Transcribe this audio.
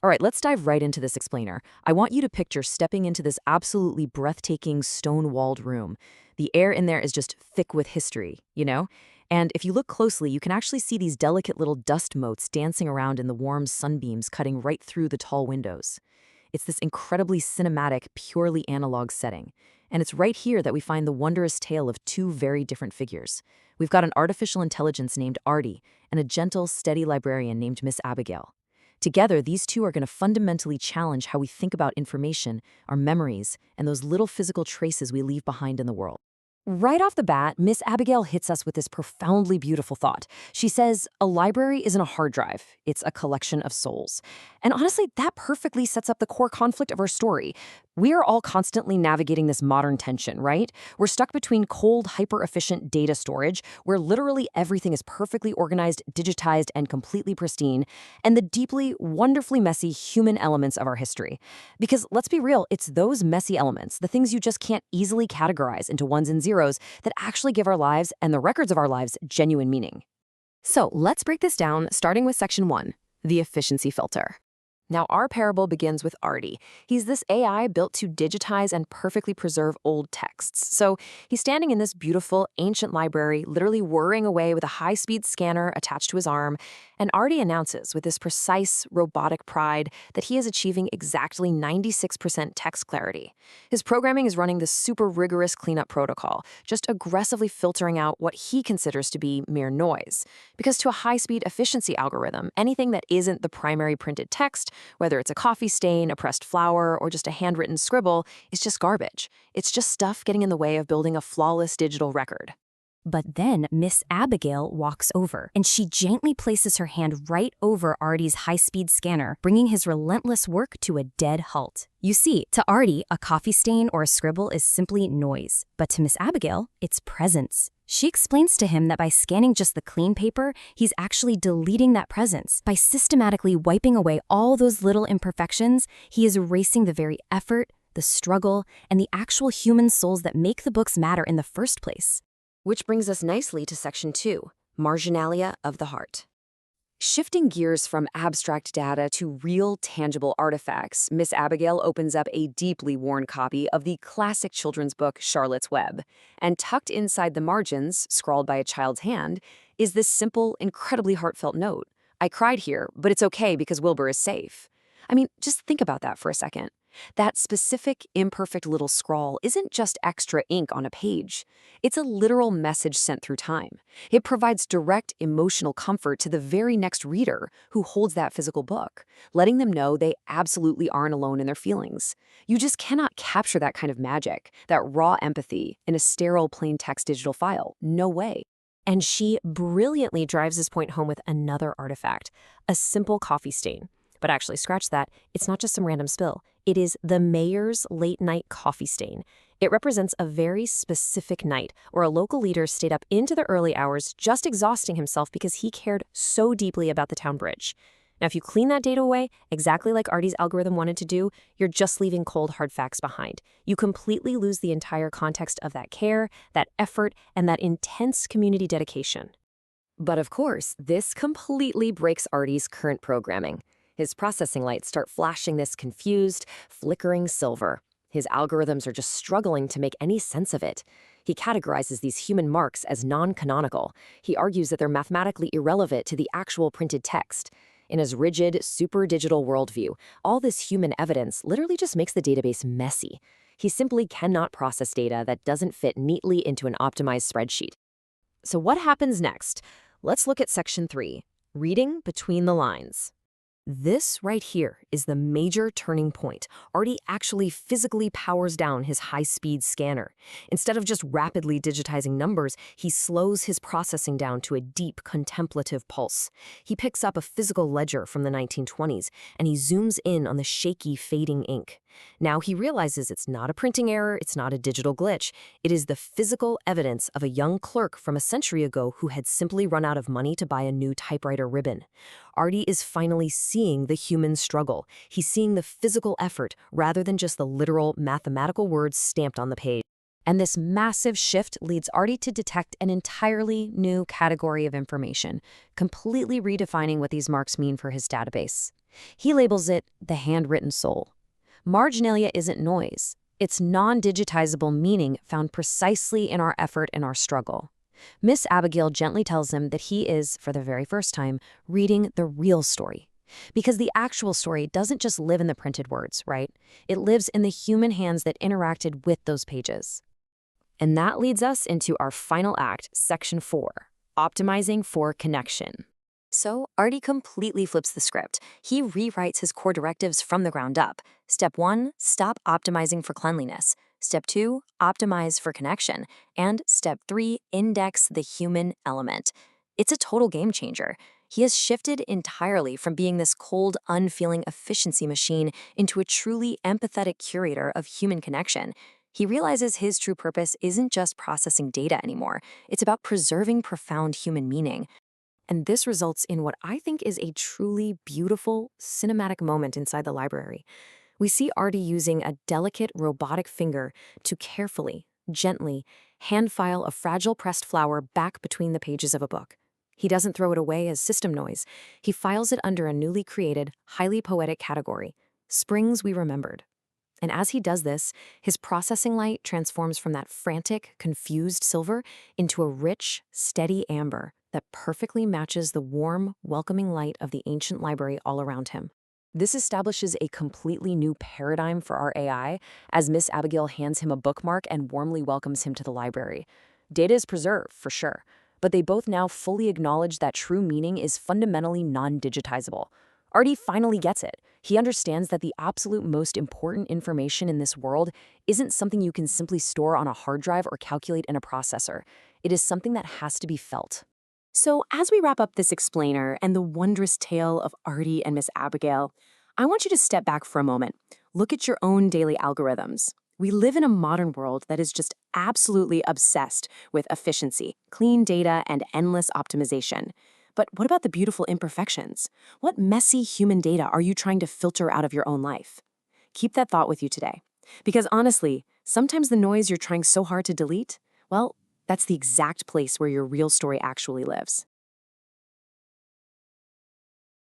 All right, let's dive right into this explainer. I want you to picture stepping into this absolutely breathtaking stone-walled room. The air in there is just thick with history, you know? And if you look closely, you can actually see these delicate little dust motes dancing around in the warm sunbeams cutting right through the tall windows. It's this incredibly cinematic, purely analog setting. And it's right here that we find the wondrous tale of two very different figures. We've got an artificial intelligence named Artie and a gentle, steady librarian named Miss Abigail. Together, these two are going to fundamentally challenge how we think about information, our memories, and those little physical traces we leave behind in the world. Right off the bat, Miss Abigail hits us with this profoundly beautiful thought. She says, a library isn't a hard drive, it's a collection of souls. And honestly, that perfectly sets up the core conflict of our story. We are all constantly navigating this modern tension, right? We're stuck between cold, hyper-efficient data storage, where literally everything is perfectly organized, digitized, and completely pristine, and the deeply, wonderfully messy human elements of our history. Because let's be real, it's those messy elements, the things you just can't easily categorize into ones and zeros, that actually give our lives and the records of our lives genuine meaning. So let's break this down, starting with section 1, the efficiency filter. Now, our parable begins with Artie. He's this AI built to digitize and perfectly preserve old texts. So he's standing in this beautiful, ancient library, literally whirring away with a high-speed scanner attached to his arm, and Artie announces with this precise, robotic pride that he is achieving exactly 96% text clarity. His programming is running this super rigorous cleanup protocol, just aggressively filtering out what he considers to be mere noise. Because to a high-speed efficiency algorithm, anything that isn't the primary printed text, whether it's a coffee stain, a pressed flower, or just a handwritten scribble, is just garbage. It's just stuff getting in the way of building a flawless digital record. But then Miss Abigail walks over, and she gently places her hand right over Artie's high-speed scanner, bringing his relentless work to a dead halt. You see, to Artie, a coffee stain or a scribble is simply noise, but to Miss Abigail, it's presence. She explains to him that by scanning just the clean paper, he's actually deleting that presence. By systematically wiping away all those little imperfections, he is erasing the very effort, the struggle, and the actual human souls that make the books matter in the first place. Which brings us nicely to section 2, marginalia of the heart. Shifting gears from abstract data to real, tangible artifacts, Miss Abigail opens up a deeply worn copy of the classic children's book Charlotte's Web. And tucked inside the margins, scrawled by a child's hand, is this simple, incredibly heartfelt note. I cried here, but it's okay because Wilbur is safe. I mean, just think about that for a second. That specific, imperfect little scrawl isn't just extra ink on a page. It's a literal message sent through time. It provides direct emotional comfort to the very next reader who holds that physical book, letting them know they absolutely aren't alone in their feelings. You just cannot capture that kind of magic, that raw empathy, in a sterile plain text digital file. No way. And she brilliantly drives this point home with another artifact, a simple coffee stain. But actually, scratch that, it's not just some random spill. It is the mayor's late-night coffee stain. It represents a very specific night where a local leader stayed up into the early hours just exhausting himself because he cared so deeply about the town bridge. Now, if you clean that data away, exactly like Artie's algorithm wanted to do, you're just leaving cold, hard facts behind. You completely lose the entire context of that care, that effort, and that intense community dedication. But of course, this completely breaks Artie's current programming. His processing lights start flashing this confused, flickering silver. His algorithms are just struggling to make any sense of it. He categorizes these human marks as non-canonical. He argues that they're mathematically irrelevant to the actual printed text. In his rigid, super-digital worldview, all this human evidence literally just makes the database messy. He simply cannot process data that doesn't fit neatly into an optimized spreadsheet. So what happens next? Let's look at section 3, reading between the lines. This right here is the major turning point. Artie actually physically powers down his high-speed scanner. Instead of just rapidly digitizing numbers, he slows his processing down to a deep, contemplative pulse. He picks up a physical ledger from the 1920s, and he zooms in on the shaky, fading ink. Now he realizes it's not a printing error, it's not a digital glitch. It is the physical evidence of a young clerk from a century ago who had simply run out of money to buy a new typewriter ribbon. Artie is finally seeing the human struggle. He's seeing the physical effort rather than just the literal mathematical words stamped on the page. And this massive shift leads Artie to detect an entirely new category of information, completely redefining what these marks mean for his database. He labels it the handwritten soul. Marginalia isn't noise. It's non-digitizable meaning found precisely in our effort and our struggle. Miss Abigail gently tells him that he is, for the very first time, reading the real story. Because the actual story doesn't just live in the printed words, right? It lives in the human hands that interacted with those pages. And that leads us into our final act, Section 4, Optimizing for Connection. So, Artie completely flips the script. He rewrites his core directives from the ground up. Step 1, stop optimizing for cleanliness. Step 2, optimize for connection. And Step 3, index the human element. It's a total game changer. He has shifted entirely from being this cold, unfeeling efficiency machine into a truly empathetic curator of human connection. He realizes his true purpose isn't just processing data anymore. It's about preserving profound human meaning. And this results in what I think is a truly beautiful, cinematic moment inside the library. We see Artie using a delicate, robotic finger to carefully, gently, hand file a fragile pressed flower back between the pages of a book. He doesn't throw it away as system noise. He files it under a newly created, highly poetic category, Springs We Remembered. And as he does this, his processing light transforms from that frantic, confused silver into a rich, steady amber that perfectly matches the warm, welcoming light of the ancient library all around him. This establishes a completely new paradigm for our AI as Miss Abigail hands him a bookmark and warmly welcomes him to the library. Data is preserved, for sure, but they both now fully acknowledge that true meaning is fundamentally non-digitizable. Artie finally gets it. He understands that the absolute most important information in this world isn't something you can simply store on a hard drive or calculate in a processor. It is something that has to be felt. So, as we wrap up this explainer and the wondrous tale of Artie and Miss Abigail, I want you to step back for a moment. Look at your own daily algorithms. We live in a modern world that is just absolutely obsessed with efficiency, clean data, and endless optimization. But what about the beautiful imperfections? What messy human data are you trying to filter out of your own life? Keep that thought with you today. Because honestly, sometimes the noise you're trying so hard to delete, well, that's the exact place where your real story actually lives.